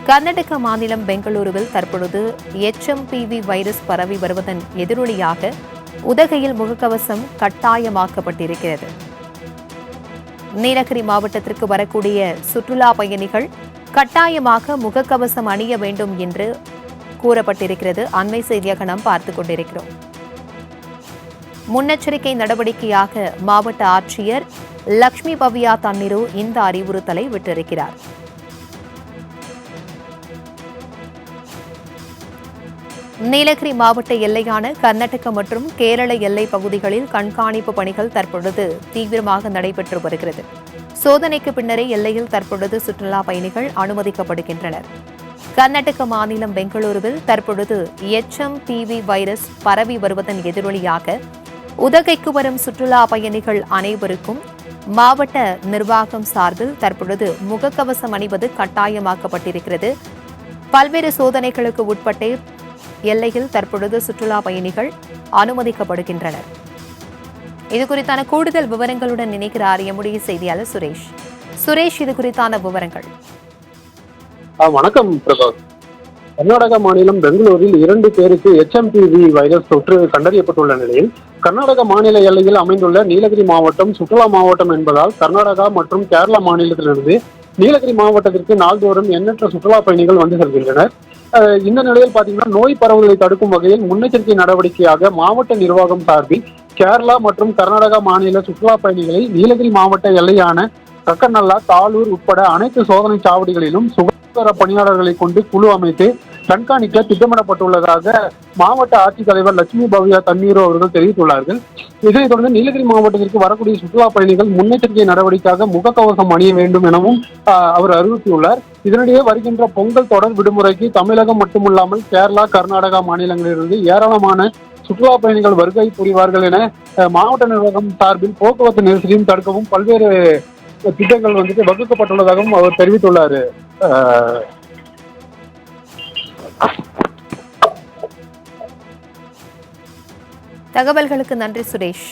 கர்நாடக மாநிலம் பெங்களூருவில் தற்பொழுது HMPV வைரஸ் பரவி வருவதன் எதிரொலியாக உதகையில் முகக்கவசம் கட்டாயமாக்கப்பட்டிருக்கிறது. நீலகிரி மாவட்டத்திற்கு வரக்கூடிய சுற்றுலா பயணிகள் கட்டாயமாக முகக்கவசம் அணிய வேண்டும் என்று கூறப்பட்டிருக்கிறது. அண்மை செய்தியாக நாம் பார்த்துக் கொண்டிருக்கிறோம். முன்னெச்சரிக்கை நடவடிக்கையாக மாவட்ட ஆட்சியர் லட்சுமி பவ்யா தண்ணீரு இந்த அறிவுறுத்தலை விட்டிருக்கிறார். நீலகிரி மாவட்ட எல்லையான கர்நாடக மற்றும் கேரள எல்லை பகுதிகளில் கண்காணிப்பு பணிகள் தற்பொழுது தீவிரமாக நடைபெற்று வருகிறது. சோதனைக்கு பின்னரே எல்லையில் தற்பொழுது சுற்றுலா பயணிகள் அனுமதிக்கப்படுகின்றனர். கர்நாடக மாநிலம் பெங்களூருவில் தற்பொழுது HMPV வைரஸ் பரவி வருவதன் எதிரொலியாக உதகைக்கு வரும் சுற்றுலா பயணிகள் அனைவருக்கும் மாவட்ட நிர்வாகம் சார்பில் தற்பொழுது முகக்கவசம் அணிவது கட்டாயமாக்கப்பட்டிருக்கிறது. பல்வேறு சோதனைகளுக்கு உட்பட்டே எல்லையில் தற்பொழுது சுற்றுலா பயணிகள் அனுமதிக்கப்படுகின்றனர். இது குறித்தான கூடுதல் விவரங்களுடன் இணைக்கிறார் எம்முடைய செய்தியாளர் சுரேஷ். சுரேஷ், இது குறித்தான விவரங்கள். வணக்கம் பிரகாஷ். கர்நாடக மாநிலம் பெங்களூரில் 2 பேருக்கு HMPV வைரஸ் தொற்று கண்டறியப்பட்டுள்ள நிலையில் கர்நாடக மாநில எல்லையில் அமைந்துள்ள நீலகிரி மாவட்டம் சுற்றுலா மாவட்டம் என்பதால் கர்நாடகா மற்றும் கேரளா மாநிலத்திலிருந்து நீலகிரி மாவட்டத்திற்கு நாள்தோறும் எண்ணற்ற சுற்றுலா பயணிகள் வந்து செல்கின்றனர். இந்த நிலையில் பாத்தீங்கன்னா நோய் பரவுதலை தடுக்கும் வகையில் முன்னெச்சரிக்கை நடவடிக்கையாக மாவட்ட நிர்வாகம் சார்பில் கேரளா மற்றும் கர்நாடகா மாநில சுற்றுலா பயணிகளை நீலகிரி மாவட்ட எல்லையான கக்கநல்லா, தாளூர் உட்பட அனைத்து சோதனை சாவடிகளிலும் சுகாதார பணியாளர்களை கொண்டு குழு அமைத்து கண்காணிக்க திட்டமிடப்பட்டுள்ளதாக மாவட்ட ஆட்சித்தலைவர் லட்சுமி பவ்யா தண்ணீரு அவர்கள் தெரிவித்துள்ளார்கள். இதனைத் தொடர்ந்து நீலகிரி மாவட்டத்திற்கு வரக்கூடிய சுற்றுலா பயணிகள் முன்னெச்சரிக்கை நடவடிக்கையாக முகக்கவசம் அணிய வேண்டும் எனவும் அவர் அறிவுறுத்தியுள்ளார். இதனிடையே வருகின்ற பொங்கல் தொடர் விடுமுறைக்கு தமிழகம் மட்டுமல்லாமல் கேரளா, கர்நாடகா மாநிலங்களிலிருந்து ஏராளமான சுற்றுலா பயணிகள் வருகை புரிவார்கள் என மாவட்ட நிர்வாகம் சார்பில் போக்குவரத்து நெரிசலையும் தடுக்கவும் பல்வேறு திட்டங்கள் வகுக்கப்பட்டுள்ளதாகவும் அவர் தெரிவித்துள்ளார். தகவல்களுக்கு நன்றி சுரேஷ்.